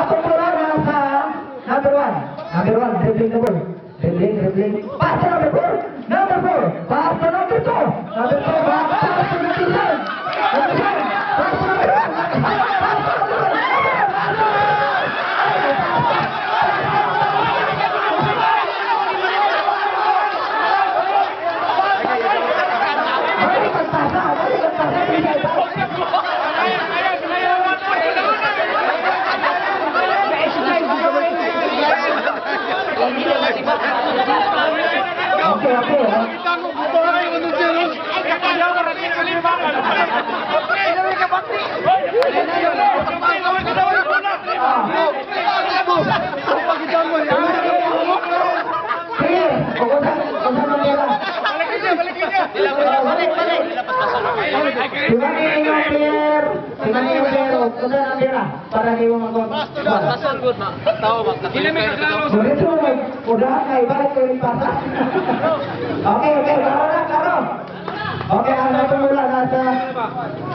Popular nasa number one, dribbling the ball. Dribbling. Pass to number 4. Number 4. Pass to number 2. Number 2. Pass to number 7. Number 7. Pass to number 1. Para di mo mag-Pasal good na. Tao ba? Udah kayak balik ke limpasan. Oke, karo. Oke, anak pemula nasa.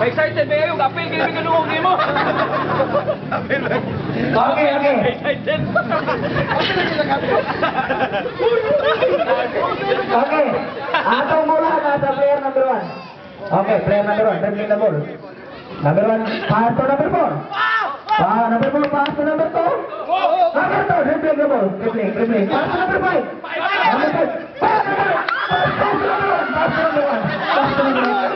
Excited ba kayo? Kapil kayo binulungog niyo mo. Oke. Excited. Oke, atau mula nasa player number 1. Oke, player number 1, dribbling the ball. Number 1, pass to number 4. Number 4, pass to number 2. Number 2, dribbling the ball. Dribbling. Pass to number 5. Number 5. Pass to number 1. Pass to number 1. Pass to number 1.